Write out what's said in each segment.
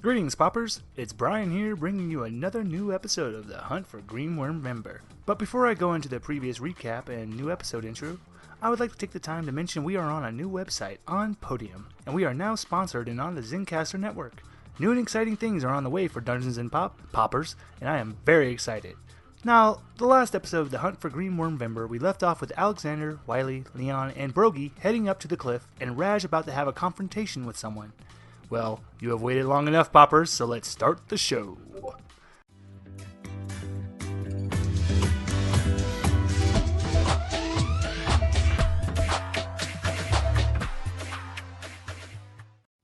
Greetings, Poppers! It's Brian here, bringing you another new episode of the Hunt for Green Wormvember. But before I go into the previous recap and new episode intro, I would like to take the time to mention we are on a new website on Podium, and we are now sponsored and on the Zencaster network. New and exciting things are on the way for Dungeons and Poppers, and I am very excited. Now, the last episode of the Hunt for Green Wormvember, we left off with Alexander, Wiley, Leon, and Brogy heading up to the cliff, and Raj about to have a confrontation with someone. Well, you have waited long enough, Poppers, so let's start the show.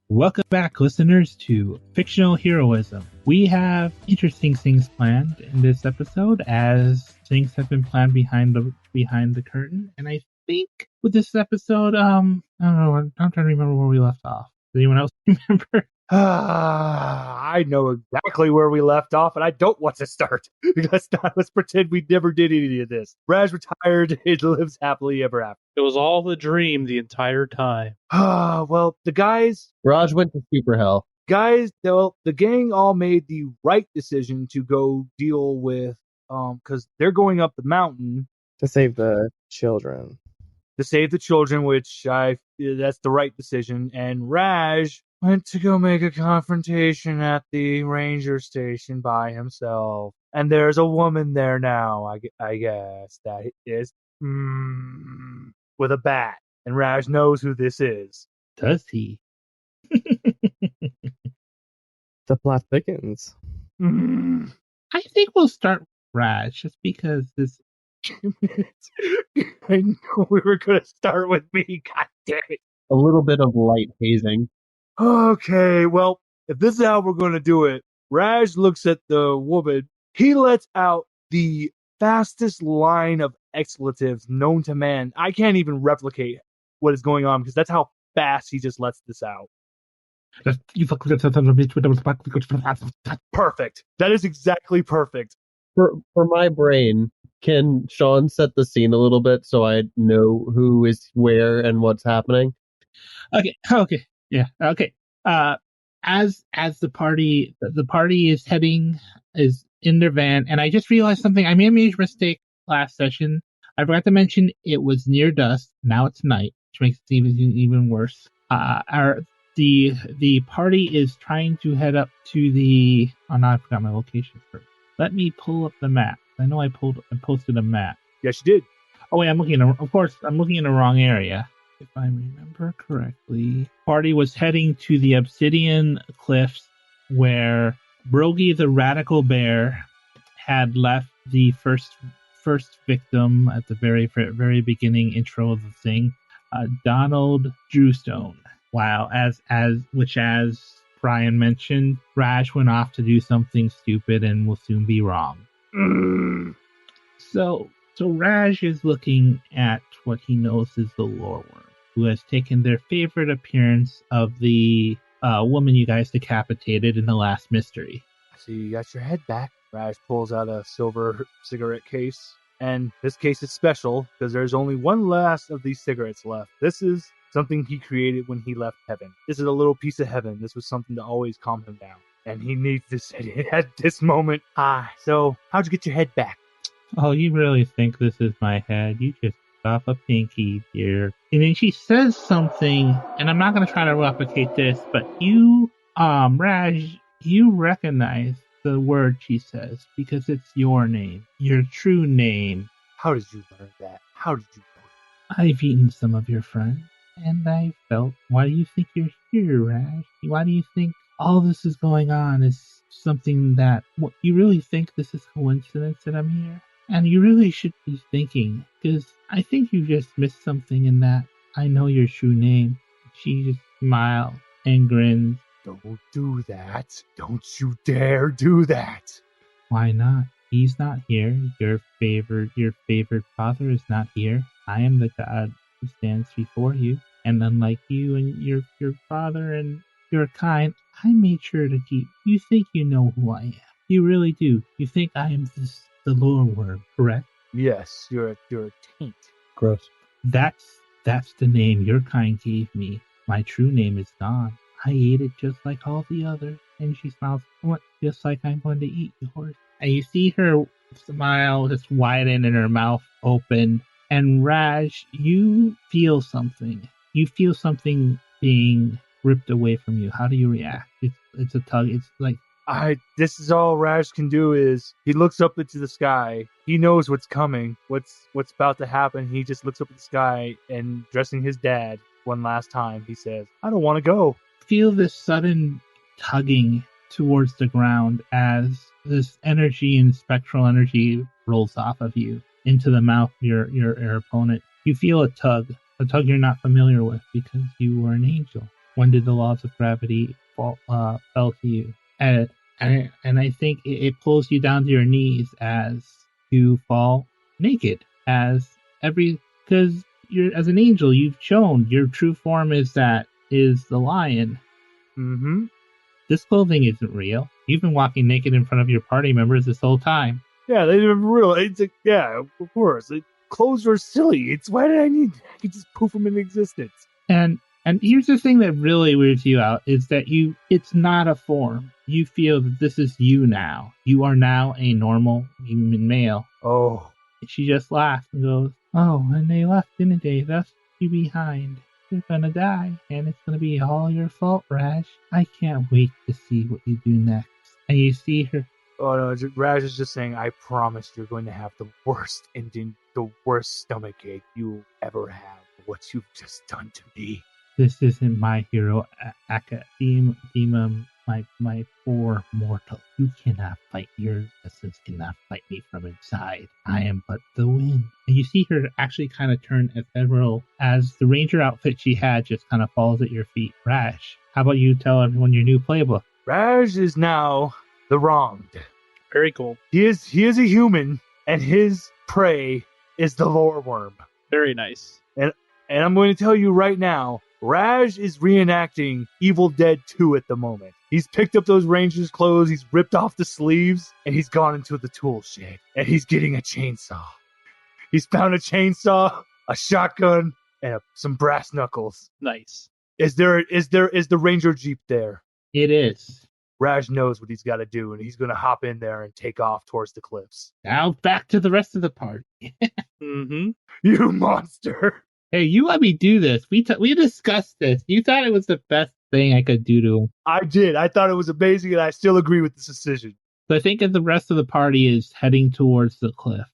Welcome back, listeners, to Fictional Heroism. We have interesting things planned in this episode, as things have been planned behind the curtain. And I think with this episode, I don't know, I'm trying to remember where we left off. Does anyone else remember? I know exactly where we left off, and I don't want to start. Let's pretend we never did any of this. Raj retired and lives happily ever after. It was all a dream the entire time. Well, the guys... Raj went to super hell. Guys, the gang all made the right decision to go deal with, because they're going up the mountain. To save the children. To save the children, which that's the right decision. And Raj went to go make a confrontation at the ranger station by himself. And there's a woman there now, I guess, that is with a bat. And Raj knows who this is. Does he? The plot thickens. I think we'll start with Raj, just because this... I knew we were going to start with me. God damn it. A little bit of light hazing. Okay, well, if this is how we're going to do it, Raj looks at the woman. He lets out the fastest line of expletives known to man. I can't even replicate what is going on because that's how fast he just lets this out. Perfect. That is exactly perfect. For my brain, can Sean set the scene a little bit so I know who is where and what's happening? Okay. Yeah. Okay. As the party is in their van, and I just realized something. I made a major mistake last session. I forgot to mention it was near dusk. Now it's night, which makes it even worse. The party is trying to head up to the. Oh no, I forgot my location first. Let me pull up the map. I know I posted a map. Yes, you did. Oh wait, I'm looking in the wrong area. If I remember correctly, party was heading to the Obsidian Cliffs, where Brogy the Radical Bear had left the first victim at the very beginning intro of the thing, Donald Drewstone. Wow, as Brian mentioned, Raj went off to do something stupid and will soon be wrong. So Raj is looking at what he knows is the lore worm, who has taken their favorite appearance of the woman you guys decapitated in the last mystery. So you got your head back. Raj pulls out a silver cigarette case. And this case is special because there's only one last of these cigarettes left. This is something he created when he left heaven. This is a little piece of heaven. This was something to always calm him down. And he needs this at this moment. So how'd you get your head back? Oh, you really think this is my head? You just off a pinky, dear. And then she says something, and I'm not going to try to replicate this, but you, Raj, you recognize the word she says because it's your name, your true name. How did you learn that? How did you know that? I've eaten some of your friends, and I felt, why do you think you're here, Raj? Why do you think all this is going on is something that, what, you really think this is coincidence that I'm here? And you really should be thinking, because I think you just missed something in that I know your true name. She just smiled and grinned. Don't do that. Don't you dare do that. Why not? He's not here. Your favorite father is not here. I am the god who stands before you. And unlike you and your father and your kind, I made sure to keep. You think you know who I am. You really do. You think I am the lore worm, correct? Yes, you're a taint. Gross. That's the name your kind gave me. My true name is gone. I ate it just like all the others. And she smiles, what? Just like I'm going to eat yours. And you see her smile just widen and her mouth open. And Raj, you feel something. You feel something being ripped away from you. How do you react? It's a tug. It's like, This is all Raj can do is he looks up into the sky. He knows what's coming, what's about to happen. He just looks up at the sky and, dressing his dad one last time, he says, I don't want to go. feel this sudden tugging towards the ground as this energy and spectral energy rolls off of you into the mouth of your opponent. You feel a tug you're not familiar with because you were an angel. When did the laws of gravity fell to you? And I think it pulls you down to your knees as you fall naked. Because you're as an angel, you've shown your true form is the lion. Mm-hmm. This clothing isn't real. You've been walking naked in front of your party members this whole time. Yeah, they didn't real. It's yeah, of course. Clothes are silly. Why did I need? I could just poof them into existence. And here's the thing that really weirds you out is that it's not a form. You feel that this is you now. You are now a normal human male. Oh. And she just laughs and goes, oh, and they left, didn't they? Left you behind. You're gonna die, and it's gonna be all your fault, Raj. I can't wait to see what you do next. And you see her. Oh no, Raj is just saying, I promise you're going to have the worst ending, the worst stomachache you ever have. What you've just done to me. This isn't my hero academia, my poor mortal. You cannot fight. Your essence cannot fight me from inside. I am but the wind. And you see her actually kind of turn ephemeral as the ranger outfit she had just kind of falls at your feet. Raj, how about you tell everyone your new playbook? Raj is now the wronged. Very cool. He is a human, and his prey is the lore worm. Very nice. And I'm going to tell you right now, Raj is reenacting Evil Dead 2 at the moment. He's picked up those Rangers' clothes, he's ripped off the sleeves, and he's gone into the tool shed. And he's getting a chainsaw. He's found a chainsaw, a shotgun, and some brass knuckles. Nice. Is the Ranger Jeep there? It is. Raj knows what he's got to do, and he's going to hop in there and take off towards the cliffs. Now back to the rest of the party. Mm-hmm. You monster! Hey, you let me do this. We discussed this. You thought it was the best thing I could do to him. I did. I thought it was amazing, and I still agree with this decision. So I think as the rest of the party is heading towards the cliff,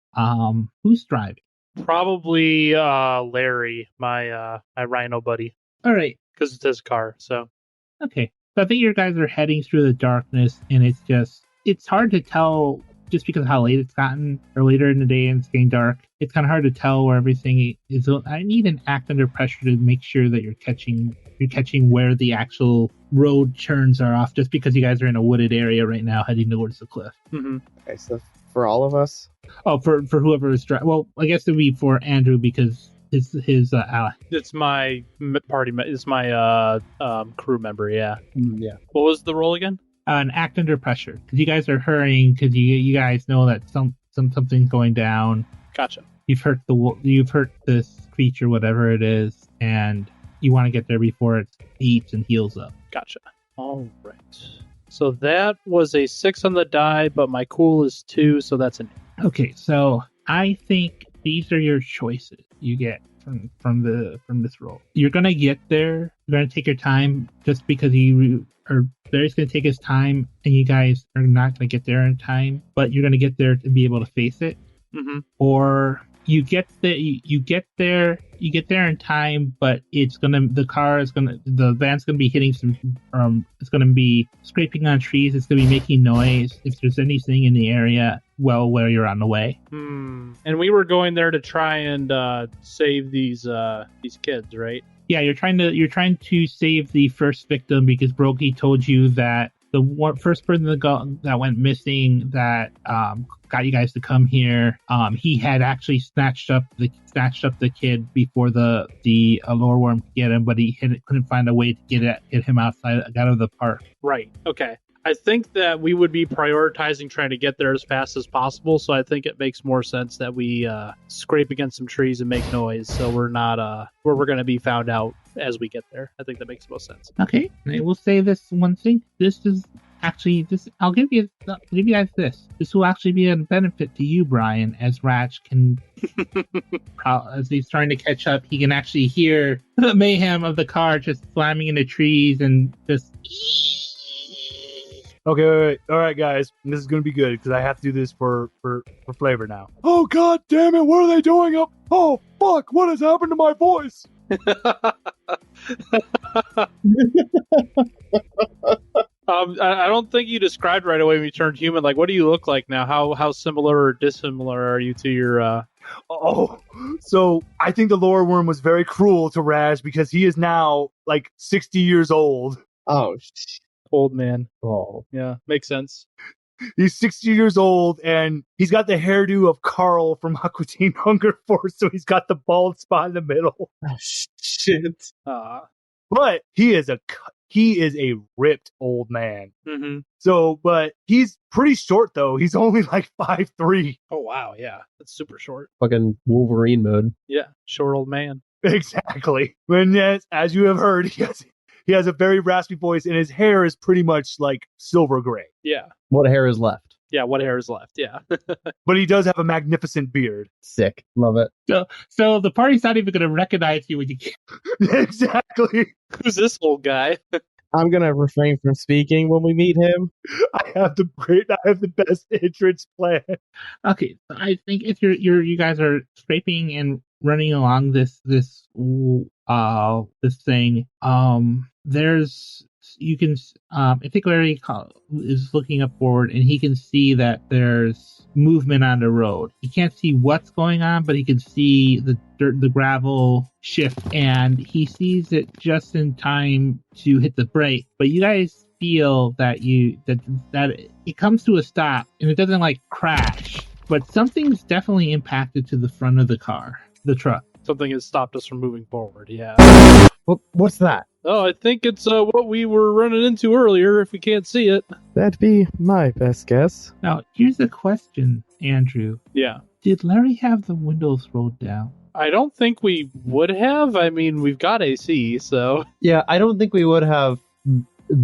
who's driving? Probably Larry, my rhino buddy, All right. because it's his car. So Okay. So I think you guys are heading through the darkness, and it's hard to tell just because of how late it's gotten, or later in the day and it's getting dark. It's kind of hard to tell where everything is. I need an act under pressure to make sure that you're catching where the actual road turns are off, just because you guys are in a wooded area right now heading towards the cliff. mm-hmm. Okay, so for all of us? Oh, for whoever is driving. Well, I guess it would be for Andrew because his ally. It's my party. It's my crew member. Yeah. Yeah. What was the role again? An act under pressure because you guys are hurrying because you guys know that something's going down. Gotcha. You've hurt this creature, whatever it is, and you want to get there before it eats and heals up. Gotcha. All right. So that was a 6 on the die, but my cool is 2, so that's an. Okay, so I think these are your choices you get from this roll. You're gonna get there. You're gonna take your time, just because Barry's gonna take his time, and you guys are not gonna get there in time. But you're gonna get there to be able to face it. Mm-hmm. Or you get there in time, but the van's gonna be hitting some it's gonna be scraping on trees, it's gonna be making noise if there's anything in the area where you're on the way. And we were going there to try and save these kids, right? Yeah, you're trying to save the first victim because Brokey told you that the first person that went missing that got you guys to come here, he had actually snatched up the kid before the lore worm could get him, but he couldn't find a way to get him out of the park. Right. Okay. I think that we would be prioritizing trying to get there as fast as possible, so I think it makes more sense that we scrape against some trees and make noise, so we're not where we're going to be found out as we get there. I think that makes most sense. Okay, I will say this one thing. This is actually I'll give you guys this. This will actually be a benefit to you, Brian, as Ratch can, as he's trying to catch up, he can actually hear the mayhem of the car just slamming into trees and just. Okay, wait. All right, guys, this is gonna be good because I have to do this for flavor now. Oh God damn it! What are they doing up? Oh fuck! What has happened to my voice? I don't think you described right away when you turned human. Like, what do you look like now? How similar or dissimilar are you to your? Oh, so I think the lower worm was very cruel to Raj because he is now like 60 years old. Oh, Old man. oh. Yeah, makes sense. He's 60 years old, and he's got the hairdo of Carl from Aqua Teen Hunger Force, so he's got the bald spot in the middle. Oh, shit. But he is a ripped old man. Mm-hmm. So, but he's pretty short though. He's only like 5'3". Oh wow, yeah, that's super short. Fucking Wolverine mode. Yeah, short old man. Exactly. When yes, as you have heard, he has a very raspy voice, and his hair is pretty much like silver gray. Yeah. What hair is left? Yeah, what hair is left? Yeah. But he does have a magnificent beard. Sick. Love it. So the party's not even going to recognize you when you get. Exactly. Who's this old guy? I'm gonna refrain from speaking when we meet him. I have the best entrance plan. Okay, so I think if you guys are scraping and running along this thing, I think Larry is looking up forward, and he can see that there's movement on the road. He can't see what's going on, but he can see the dirt, the gravel shift, and he sees it just in time to hit the brake. But you guys feel that it comes to a stop, and it doesn't like crash, but something's definitely impacted to the front of the truck. Something has stopped us from moving forward. Yeah. What's that? Oh, I think it's what we were running into earlier. If we can't see it. That'd be my best guess. Now, here's a question, Andrew. Yeah. Did Larry have the windows rolled down? I don't think we would have. I mean, we've got AC, so. Yeah, I don't think we would have,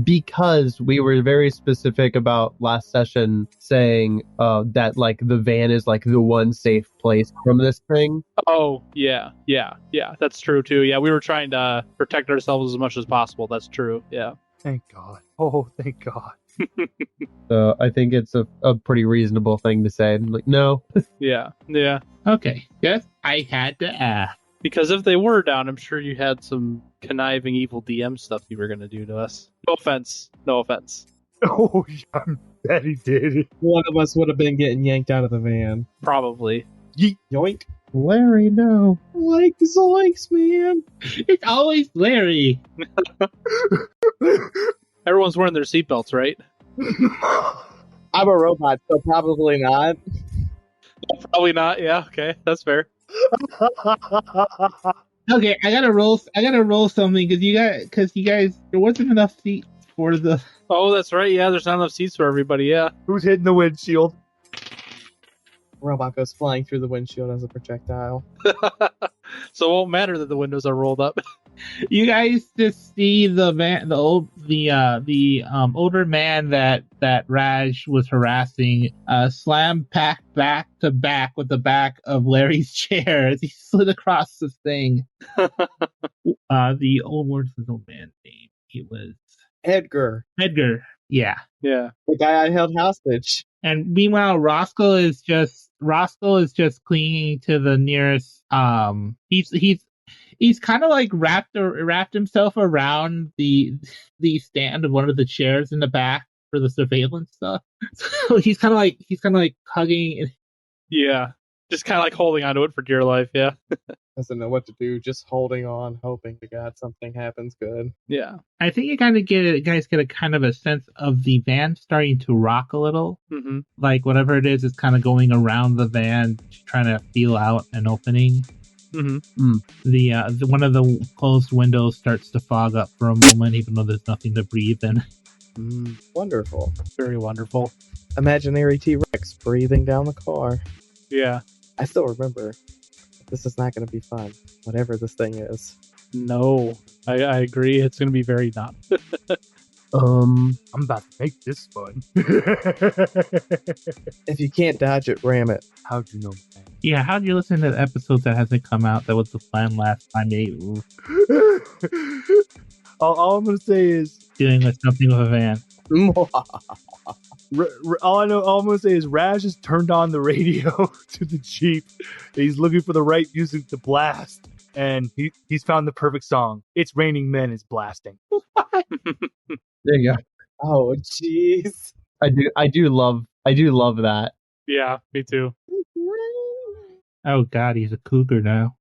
because we were very specific about last session saying that like the van is like the one safe place from this thing. Oh, yeah. That's true too. Yeah, we were trying to protect ourselves as much as possible. That's true. Yeah. Thank God. Oh, thank God. So I think it's a pretty reasonable thing to say. Like, no. Yeah. Okay. Yes, I had to ask. Because if they were down, I'm sure you had some conniving evil DM stuff you were going to do to us. No offense. Oh, yeah, I bet he did. One of us would have been getting yanked out of the van. Probably. Yoink. Larry, no. Like zoinks, man. It's always Larry. Everyone's wearing their seatbelts, right? I'm a robot, so probably not. Probably not. Yeah, okay. That's fair. Okay, I gotta roll something because you guys there wasn't enough seats for the. Oh, that's right. Yeah, there's not enough seats for everybody. Yeah. Who's hitting the windshield? Robot goes flying through the windshield as a projectile. So it won't matter that the windows are rolled up. You guys just see the older man that Raj was harassing slam packed back to back with the back of Larry's chair as he slid across this thing. The old man name. He was Edgar. Yeah. Yeah. The guy I held hostage. And meanwhile, Roscoe is just clinging to the nearest. He's kind of like wrapped himself around the stand of one of the chairs in the back for the surveillance stuff. So he's kind of like hugging. Yeah. Just kind of like holding onto it for dear life. Yeah. Doesn't know what to do, just holding on, hoping to God something happens good. Yeah. I think you guys get a kind of a sense of the van starting to rock a little. Mm-hmm. Like whatever it is kind of going around the van, trying to feel out an opening. Mm-hmm. The one of the closed windows starts to fog up for a moment, even though there's nothing to breathe in. Wonderful. Very wonderful. Imaginary T-Rex breathing down the car. Yeah. I still remember. This is not going to be fun, whatever this thing is. No, I agree. It's going to be very not. I'm about to make this fun. If you can't dodge it, ram it. How'd you know? Yeah, how'd you listen to the episode that hasn't come out that was the plan last time they were all I'm gonna say is doing with something with a van? all I'm gonna say is Raz just turned on the radio to the Jeep. He's looking for the right music to blast, and he's found the perfect song. It's Raining Men is blasting. There you go. Oh, jeez. I do love that. Yeah, me too. Oh god, he's a cougar now.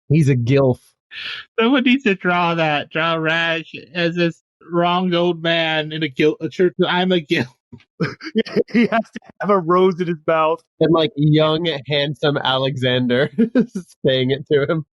He's a gilf. Someone needs to draw Raj as this wrong old man in a church. I'm a guilt. He has to have a rose in his mouth. And like young, handsome Alexander saying it to him.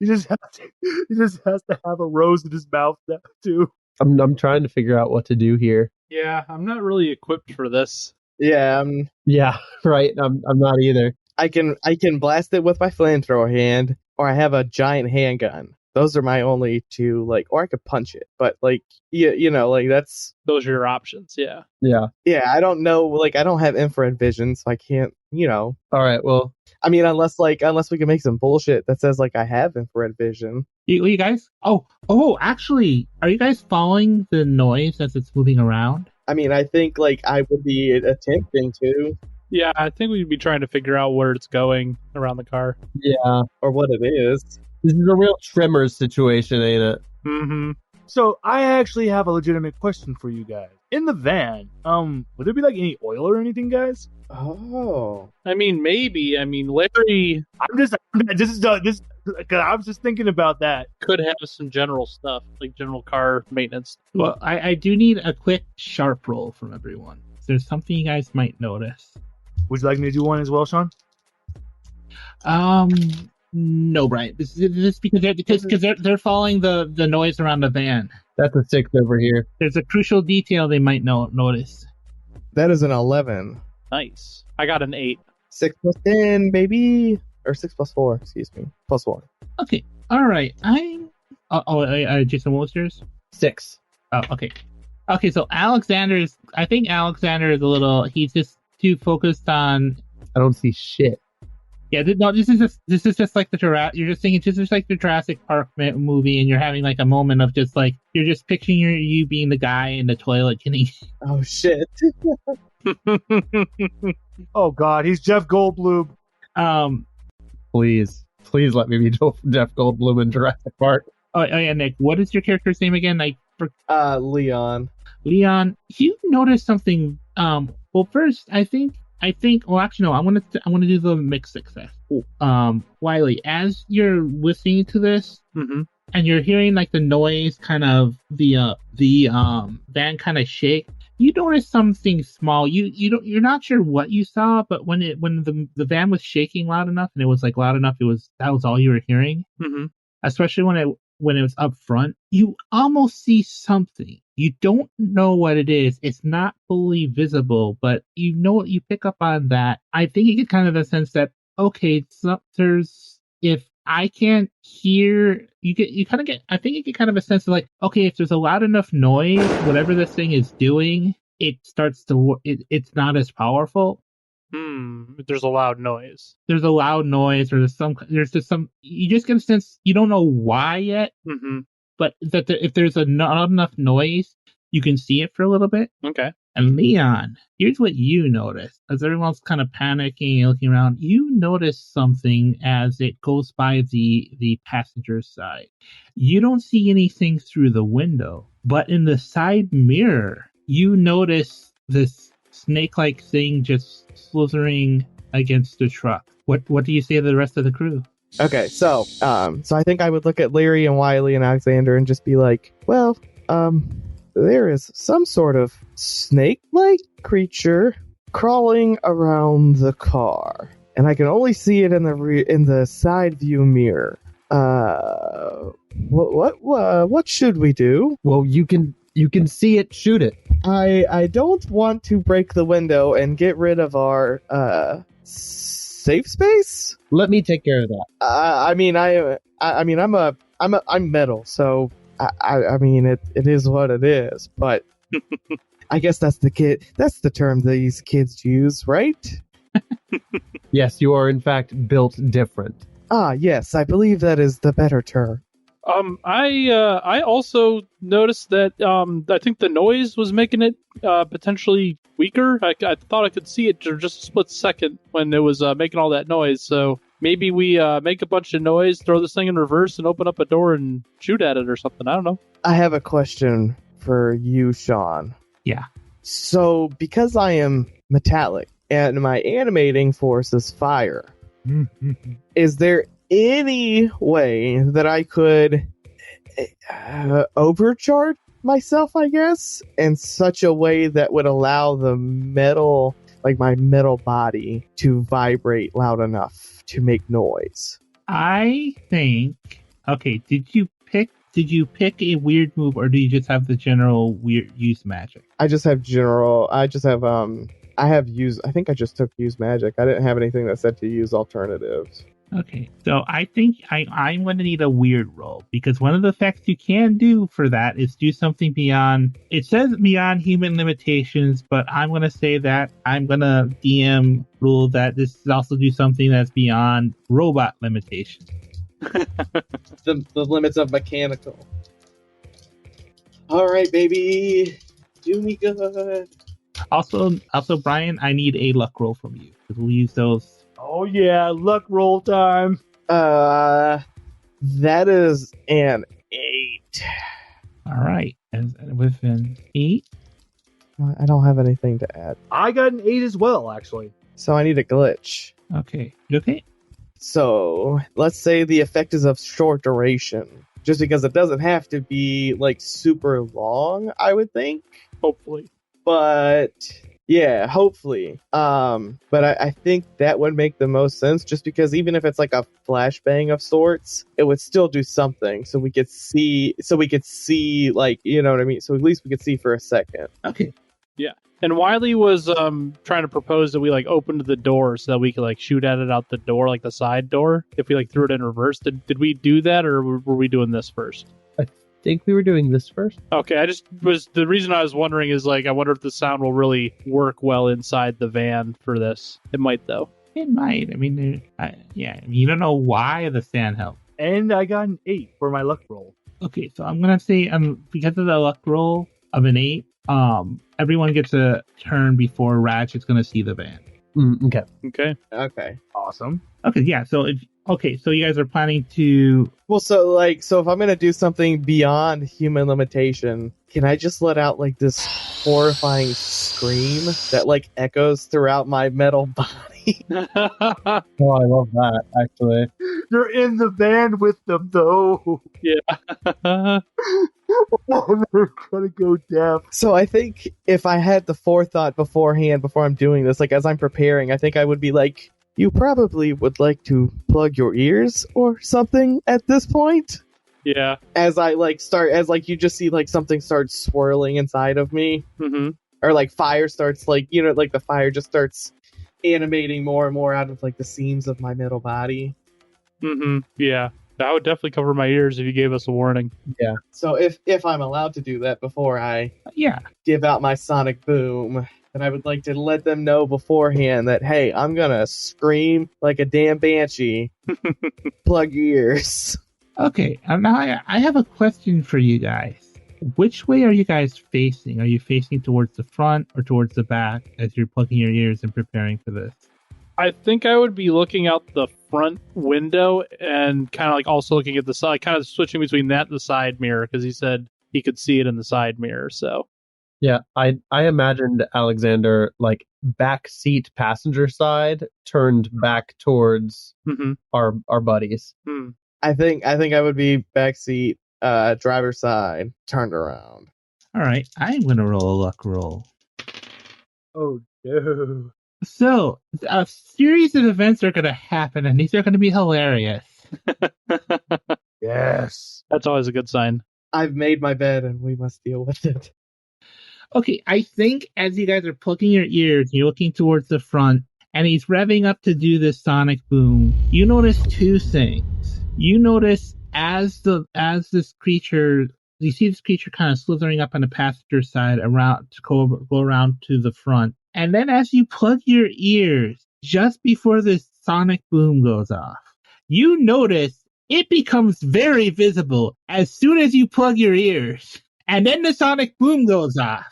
He just has to have a rose in his mouth now, too. I'm trying to figure out what to do here. Yeah, I'm not really equipped for this. Yeah, Yeah, right. I'm not either. I can blast it with my flamethrower hand, or I have a giant handgun. Those are my only two, or I could punch it. But that's Those are your options. Yeah. Yeah. I don't know. I don't have infrared vision, so I can't. All right. Well, I mean, unless we can make some bullshit that says I have infrared vision. You guys? Oh! Actually, are you guys following the noise as it's moving around? I mean, I think I would be attempting to, Yeah, I think we'd be trying to figure out where it's going around the car. yeah. or what it is. This is a real Tremors situation, ain't it? Mm-hmm. So I actually have a legitimate question for you guys. In the van, would there be any oil or anything, guys? Oh, I mean, maybe. I mean, Larry I was just thinking about that. could have some general stuff, like general car maintenance. Well, I do need a quick sharp roll from everyone. There's something you guys might notice. Would you like me to do one as well, Sean? No, Brian. This is because they're following the noise around the van. That's a 6 over here. There's a crucial detail they might notice. that is an 11. Nice. I got an 8. 6 plus 10, baby, or 6 plus 4. Excuse me, plus 1. Okay. All right. Jason, what was yours? 6. Oh, okay. Okay, so I think Alexander is a little. He's just too focused on. I don't see shit. Yeah, no. This is just like the Jurassic. You're just thinking just like the Jurassic Park movie, and you're having a moment of just you're just picturing you being the guy in the toilet getting. Oh shit. Oh God, he's Jeff Goldblum. Please let me be Jeff Goldblum in Jurassic Park. Oh yeah, Nick. What is your character's name again? Leon. Leon. You noticed something. Well, first, I think. Well, actually, no. I want to do the mixed success. Wiley, as you're listening to this, Mm-hmm. and you're hearing the noise, kind of the van kind of shake. You notice something small. You're not sure what you saw, but when the van was shaking loud enough, and it was loud enough, that was all you were hearing. Mm-hmm. Especially when it was up front, you almost see something. You don't know what it is. It's not fully visible, but you pick up on that. I think you get kind of a sense that, okay, if I can't hear, I think you get kind of a sense of okay, if there's a loud enough noise, whatever this thing is doing, it starts to, it's not as powerful. There's a loud noise. There's a loud noise, or there's just some, you just get a sense, you don't know why yet, Mm-hmm. but if there's not enough noise, you can see it for a little bit. Okay. And Leon, here's what you notice. As everyone's kind of panicking and looking around, you notice something as it goes by the passenger side. You don't see anything through the window, but in the side mirror, you notice this snake-like thing just slithering against the truck. What do you say to the rest of the crew? Okay, so I think I would look at Larry and Wiley and Alexander and just be like, well, there is some sort of snake-like creature crawling around the car, and I can only see it in the side view mirror. What should we do? Well, you can You can see it, shoot it. I don't want to break the window and get rid of our safe space. Let me take care of that. I'm metal, so I mean it is what it is. But I guess that's the term these kids use, right? Yes, you are in fact built different. Ah, yes, I believe that is the better term. I also noticed that I think the noise was making it potentially weaker. I thought I could see it for just a split second when it was making all that noise. So maybe we make a bunch of noise, throw this thing in reverse, and open up a door and shoot at it or something. I don't know. I have a question for you, Sean. Yeah. So, because I am metallic and my animating force is fire, is there any way that I could overcharge myself, I guess, in such a way that would allow the metal, like my metal body, to vibrate loud enough to make noise? I think. Okay, did you pick a weird move, or do you just have the general weird use magic? I just have general. I just have I have use. I think I just took use magic. I didn't have anything that said to use alternatives. Okay, so I think I'm going to need a weird roll, because one of the effects you can do for that is do something beyond. It says beyond human limitations, but I'm going to say that I'm going to DM rule that this is also do something that's beyond robot limitations. The limits of mechanical. All right, baby, do me good. Also, Brian, I need a luck roll from you, because we'll use those. Oh yeah, luck roll time. That is an 8. All right, and with an 8. I don't have anything to add, I got an 8 as well, actually. so I need a glitch. Okay, you okay? So let's say the effect is of short duration, just because it doesn't have to be like super long, I would think. Hopefully. But yeah, hopefully. But I think that would make the most sense, just because even if it's like a flashbang of sorts, it would still do something. So we could see, like, you know what I mean? So at least we could see for a second. Okay. Yeah. And Wiley was trying to propose that we like opened the door so that we could like shoot at it out the door, like the side door, if we like threw it in reverse. Did we do that, or were we doing this first? I think we were doing this first. Okay, the reason I was wondering is like I wonder if the sound will really work well inside the van for this. It might though. It might. I mean, you don't know why the sand helped. And I got an 8 for my luck roll. Okay, so I'm gonna say because of the luck roll of an 8, everyone gets a turn before Ratchet's gonna see the van. Okay. Okay. Awesome. Okay, yeah. So you guys are planning to. Well, so if I'm gonna do something beyond human limitation, can I just let out like this horrifying scream that like echoes throughout my metal body? Oh, I love that, actually. You're in the van with them, though. Yeah. Oh, they're gonna go deaf. So I think if I had the forethought beforehand, before I'm doing this, like as I'm preparing, I think I would be like, you probably would like to plug your ears or something at this point. Yeah. As I you just see like something starts swirling inside of me. Mm-hmm. Or like fire starts like the fire just starts animating more and more out of like the seams of my metal body. Mm-hmm. Yeah. That would definitely cover my ears if you gave us a warning. Yeah. So if I'm allowed to do that before I Yeah. give out my sonic boom, then I would like to let them know beforehand that, hey, I'm gonna scream like a damn banshee. Plug your ears. Okay. Now I have a question for you guys. Which way are you guys facing? Are you facing towards the front or towards the back as you're plugging your ears and preparing for this? I think I would be looking out the front window and kind of like also looking at the side, kind of switching between that and the side mirror, because he said he could see it in the side mirror. So Yeah, I imagined Alexander like back seat passenger side turned back towards our buddies. I think I would be backseat, driver's side, turned around. All right. I'm going to roll a luck roll. Oh, no. So, a series of events are going to happen, and these are going to be hilarious. Yes. that's always a good sign. I've made my bed and we must deal with it. Okay, I think as you guys are plugging your ears, you're looking towards the front, and he's revving up to do this sonic boom. You notice two things. You notice as this creature, you see this creature kind of slithering up on the passenger side around to go around to the front, and then as you plug your ears, just before this sonic boom goes off, you notice it becomes very visible as soon as you plug your ears, and then the sonic boom goes off.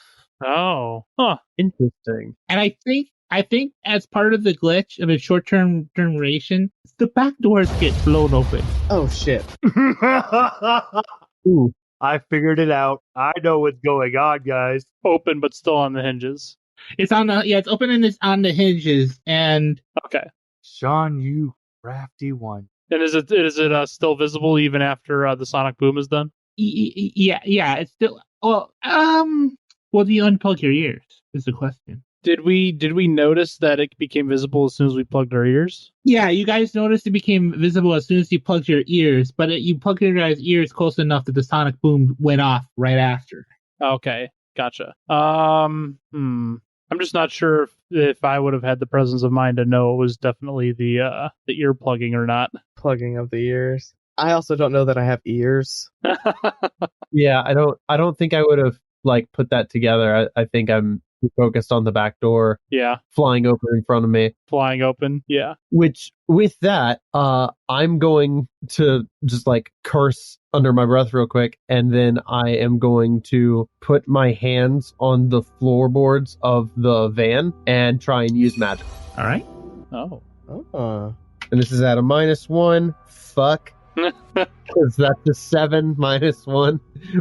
Oh, huh. Interesting. And I think as part of the glitch of a short-term duration, the back doors get blown open. Oh shit. Ooh. I figured it out. I know what's going on, guys. Open, but still on the hinges. It's open and it's on the hinges, and Okay. Sean, you crafty one. And is it still visible even after the sonic boom is done? yeah, it's still well. Do you unplug your ears? Is the question. Did we notice that it became visible as soon as we plugged our ears? Yeah, you guys noticed it became visible as soon as you plugged your ears, but you plugged your guys' ears close enough that the sonic boom went off right after. Okay, gotcha. I'm just not sure if I would have had the presence of mind to know it was definitely the ear plugging or not. Plugging of the ears. I also don't know that I have ears. Yeah, I don't think I would have put that together. I think I'm focused on the back door. Yeah. Flying open in front of me. Flying open, yeah. Which, with that, I'm going to just curse under my breath real quick, and then I am going to put my hands on the floorboards of the van and try and use magic. All right. Oh. And this is at a -1. Fuck. Because that's a 7 -1,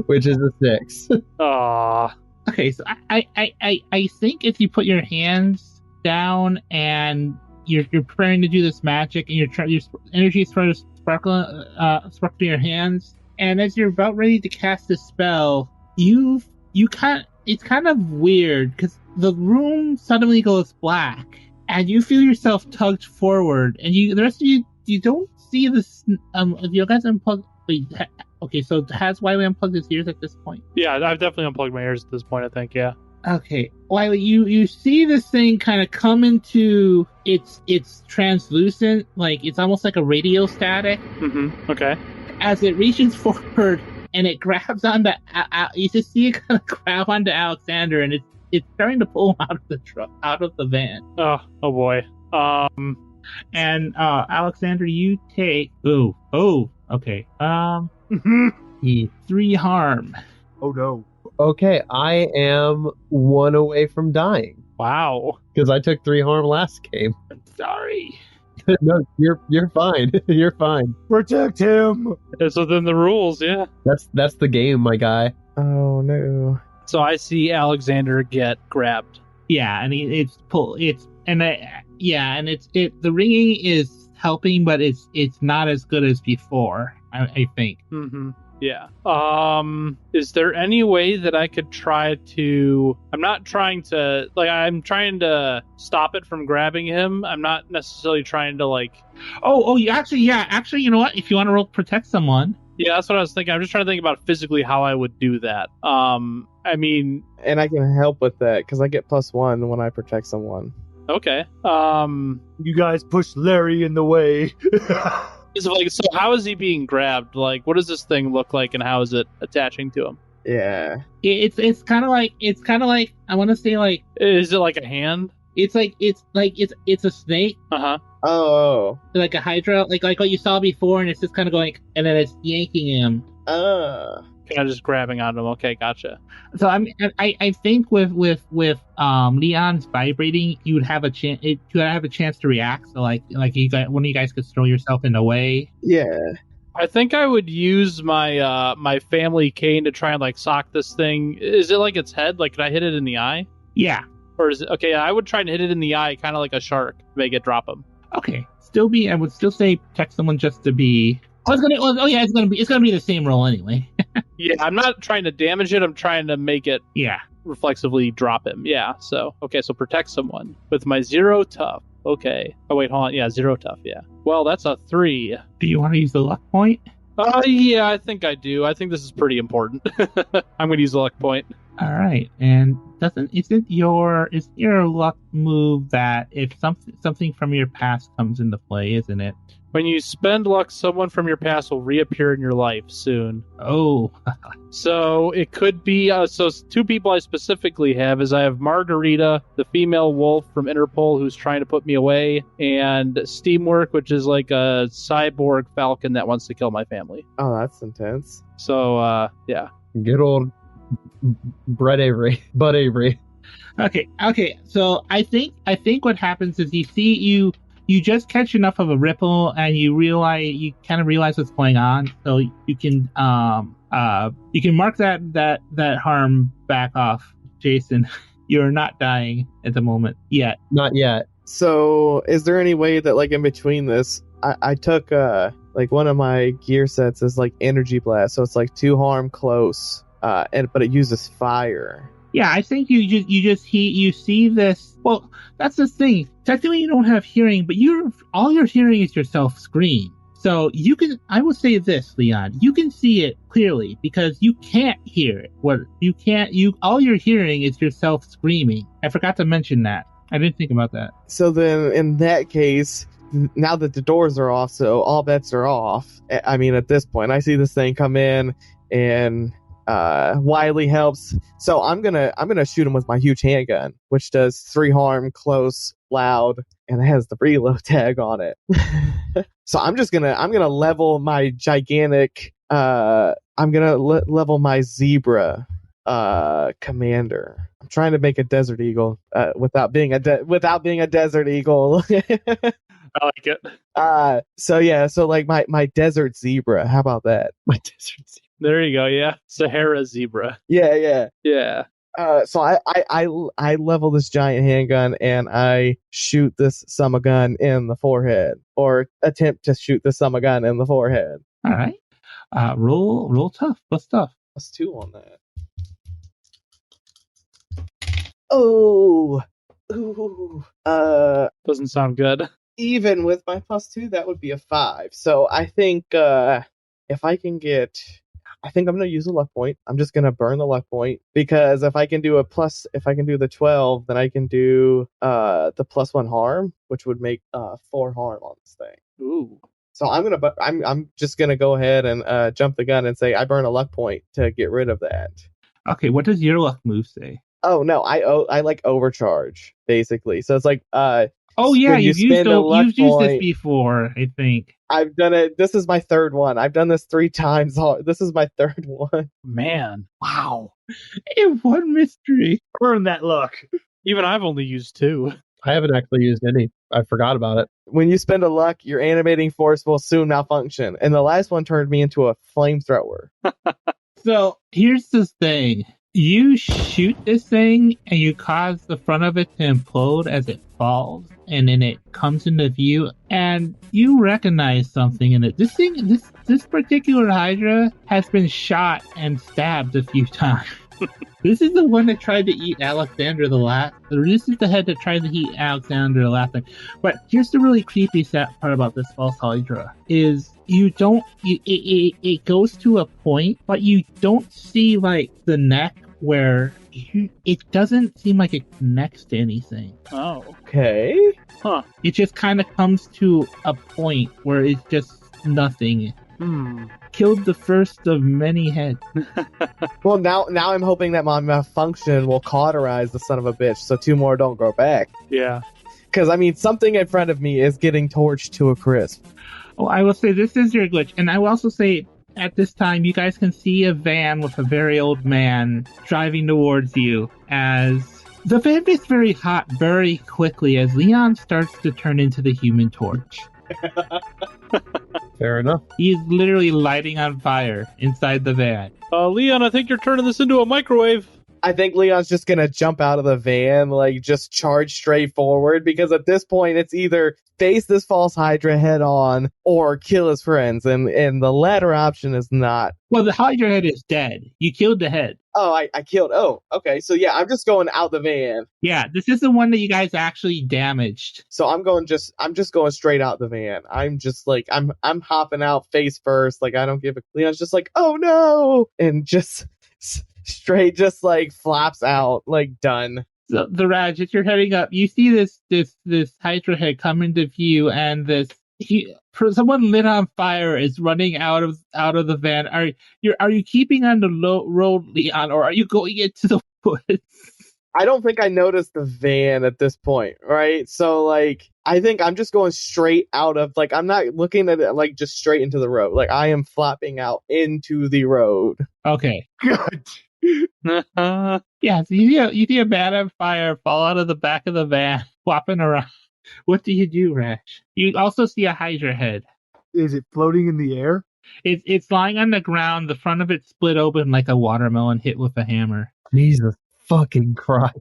which is a 6. Aw. Okay, so I think if you put your hands down and you're preparing to do this magic and your energy is trying to sparkle through your hands, and as you're about ready to cast a spell, it's kind of weird because the room suddenly goes black and you feel yourself tugged forward, and the rest of you don't see this. You guys unplug. Wait, okay, so has Wiley unplugged his ears at this point? Yeah, I've definitely unplugged my ears at this point, I think, yeah. Okay, Wiley, you see this thing kind of come into it's translucent, it's almost like a radio static. Mm-hmm. Okay. As it reaches forward and it grabs onto, you just see it kind of grab onto Alexander, and it's starting to pull him out of the van. Oh boy. And Alexander, you take okay. 3 harm. Oh no. Okay, I am 1 away from dying. Wow. Because I took 3 harm last game. I'm sorry. No, you're fine. You're fine. Protect him. It's within the rules, yeah. That's the game, my guy. Oh no. So I see Alexander get grabbed. Yeah, and the ringing is helping, but it's not as good as before, I think. Mm-hmm. Yeah. Is there any way that I could try to... I'm trying to stop it from grabbing him. I'm not necessarily trying to Actually, you know what? If you want to roll protect someone. Yeah, that's what I was thinking. I'm just trying to think about physically how I would do that. I mean... And I can help with that, because I get +1 when I protect someone. Okay. You guys pushed Larry in the way. So how is he being grabbed? What does this thing look like, and how is it attaching to him? Yeah. It's kind of like I want to say Is it like a hand? It's a snake. Uh-huh. Oh. Like a hydra, like what you saw before, and it's just kind of going, and then it's yanking him. Kind of just grabbing on him. Okay, gotcha. So I think with Leon's vibrating, you would have a chance. You would have a chance to react. So one of you guys could throw yourself in the way. Yeah. I think I would use my my family cane to try and sock this thing. Is it its head? Could I hit it in the eye? Yeah. Or is it okay? I would try and hit it in the eye, kind of like a shark, to make it drop him. Okay. I would still say protect someone just to be. It's gonna be the same roll anyway. Yeah, I'm not trying to damage it. I'm trying to make it reflexively drop him. Yeah. So protect someone with my 0 tough. Okay. Oh wait, hold on. Yeah, 0 tough. Yeah. Well, that's a 3. Do you want to use the luck point? Yeah, I think I do. I think this is pretty important. I'm going to use a luck point. All right, and isn't your luck move that if something from your past comes into play, isn't it? When you spend luck, someone from your past will reappear in your life soon. Oh. So it could be, so two people I specifically have is I have Margarita, the female wolf from Interpol who's trying to put me away, and Steamwork, which is like a cyborg falcon that wants to kill my family. Oh, that's intense. So, yeah. Good old Bud Avery. Okay. So I think what happens is you just catch enough of a ripple and you kind of realize what's going on, so you can mark that harm back off. Jason, you're not dying at the moment yet. Not yet. So, is there any way that, like, in between this, I took, like, one of my gear sets is, like, energy blast, so it's, like, 2 harm close, but it uses fire. Yeah, I think you see this. Well, that's the thing. Technically, you don't have hearing, but all you're hearing is yourself scream. So I will say this, Leon, you can see it clearly because you can't hear it. All you're hearing is yourself screaming. I forgot to mention that. I didn't think about that. So then, in that case, now that the doors are off, so all bets are off. I mean, at this point, I see this thing come in, and Wiley helps. So I'm gonna shoot him with my huge handgun, which does 3 harm, close, loud, and it has the reload tag on it. So I'm gonna level my gigantic. Level my zebra commander. I'm trying to make a desert eagle without being a desert eagle. I like it. So like my desert zebra. How about that? My desert zebra. There you go. Yeah, Sahara zebra. Yeah. So I level this giant handgun and I shoot this summer gun in the forehead, or attempt to shoot the summer gun in the forehead. All right. Roll tough. What's tough? +2 on that. Oh. Ooh. Doesn't sound good. Even with my +2, that would be a 5. So I think if I can get, I think I'm going to use a luck point. I'm just going to burn the luck point, because if I can do the 12, then I can do the +1 harm, which would make 4 harm on this thing. Ooh. So I'm just going to go ahead and jump the gun and say I burn a luck point to get rid of that. Okay, what does your luck move say? Oh no, I like overcharge basically. So it's like oh yeah, you've used this before, I think. I've done it. This is my 3rd one. I've done this 3 times. This is my 3rd one. Man, wow. What mystery. Burn that luck. Even I've only used 2. I haven't actually used any. I forgot about it. When you spend a luck, your animating force will soon malfunction. And the last one turned me into a flamethrower. So here's the thing. You shoot this thing and you cause the front of it to implode as it falls, and then it comes into view, and you recognize something in it. This particular hydra has been shot and stabbed a few times. This is the one that tried to eat Alexander the last. This is the head that tried to eat Alexander the last time. But here's the really creepy part about this false hydra: is it goes to a point, but you don't see like the neck where it doesn't seem like it connects to anything. Oh. Okay. Huh. It just kind of comes to a point where it's just nothing. Killed the first of many heads. Well, now I'm hoping that my malfunction will cauterize the son of a bitch, so 2 more don't grow back. Yeah. Because, I mean, something in front of me is getting torched to a crisp. Oh, I will say this is your glitch. And I will also say, at this time, you guys can see a van with a very old man driving towards you, as the van gets very hot very quickly as Leon starts to turn into the Human Torch. Fair enough. He's literally lighting on fire inside the van. Leon, I think you're turning this into a microwave. I think Leon's just gonna jump out of the van, like just charge straight forward, because at this point it's either face this false Hydra head on or kill his friends, and the latter option is not. Well, the Hydra head is dead. You killed the head. Oh, I killed. Oh, okay. So yeah, I'm just going out the van. Yeah, this is the one that you guys actually damaged. So I'm just going straight out the van. I'm just like I'm hopping out face first. Like I don't give a. Leon's just like, oh no, and just straight just like flops out, like done. So, the Raj, as you're heading up, you see this Hydra head come into view, and someone lit on fire is running out of the van. Are you keeping on the road, Leon, or are you going into the woods? I don't think I noticed the van at this point, right? So like I think I'm just going straight out of, like, I'm not looking at it like just straight into the road. Like I am flopping out into the road. Okay. Good. Yeah, so you see a man on fire fall out of the back of the van, flopping around. What do you do, Rash? You also see a Hydra head. Is it floating in the air? It's lying on the ground. The front of it split open like a watermelon hit with a hammer. Jesus fucking Christ.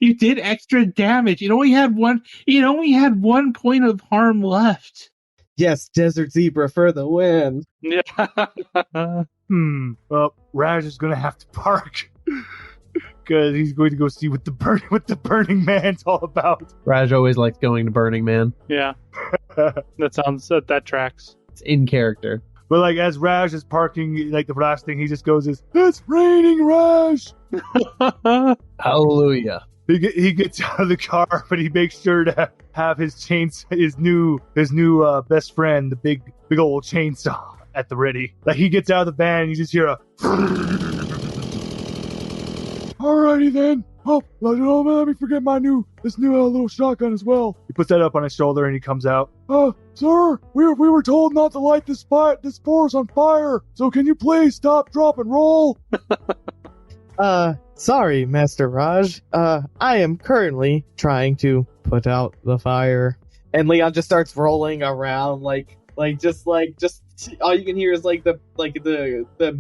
You did extra damage. It only had one point of harm left. Yes, Desert Zebra for the win. Yeah. Well, Raj is gonna have to park because he's going to go see what the Burning Man's all about. Raj always likes going to Burning Man. Yeah. That tracks. It's in character. But like as Raj is parking, like the last thing he just goes is, "It's raining, Raj." Hallelujah. He gets out of the car, but he makes sure to have his new best friend, the big old chainsaw, at the ready. Like he gets out of the van, and you just hear a. Alrighty then. Oh, let me forget this new little shotgun as well. He puts that up on his shoulder and he comes out. Sir, we were told not to light this forest on fire. So can you please stop, drop, and roll? Sorry, Master Raj. I am currently trying to put out the fire. And Leon just starts rolling around like just all you can hear is like the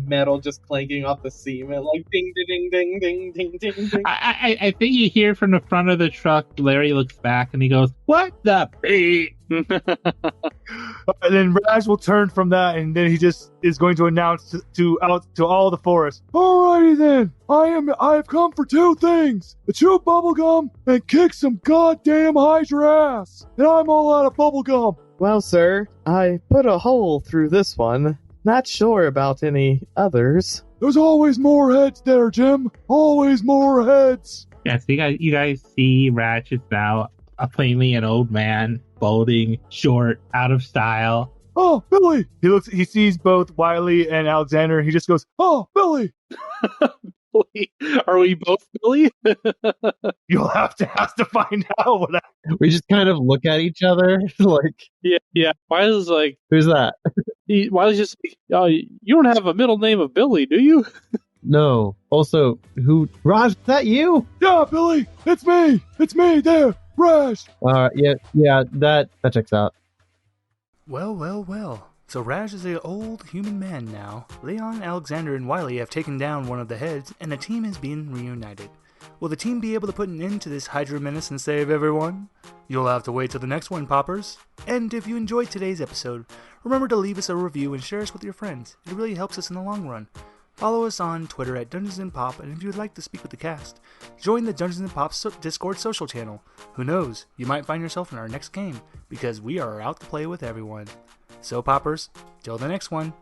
metal just clanking off the cement, like ding ding ding ding ding ding ding. I think you hear from the front of the truck. Larry looks back and he goes, "What the beat?" And then Raj will turn from that, and then he just is going to announce to all the forest. Alrighty then, I have come for two things: to chew bubblegum and kick some goddamn Hydra ass. And I'm all out of bubblegum. Well, sir, I put a hole through this one. Not sure about any others. There's always more heads there, Jim. Always more heads. Yeah, so you guys see Raj is now plainly an old man, balding, short, out of style. Oh, Billy! He sees both Wiley and Alexander, and he just goes, "Oh, Billy!" Are we both Billy? You'll have to find out what We just kind of look at each other like, Yeah. Wiley's like, who's that? Wiley's just like, oh, you don't have a middle name of Billy, do you? No. Also, who? Raj, is that you? Yeah, Billy! It's me there! Raj! Yeah, that checks out. Well. So Raj is an old human man now. Leon, Alexander, and Wiley have taken down one of the heads, and the team is being reunited. Will the team be able to put an end to this Hydra menace and save everyone? You'll have to wait till the next one, poppers. And if you enjoyed today's episode, remember to leave us a review and share us with your friends. It really helps us in the long run. Follow us on Twitter at Dungeons & Pop, and if you would like to speak with the cast, join the Dungeons & Pop Discord social channel. Who knows, you might find yourself in our next game, because we are out to play with everyone. So poppers, till the next one.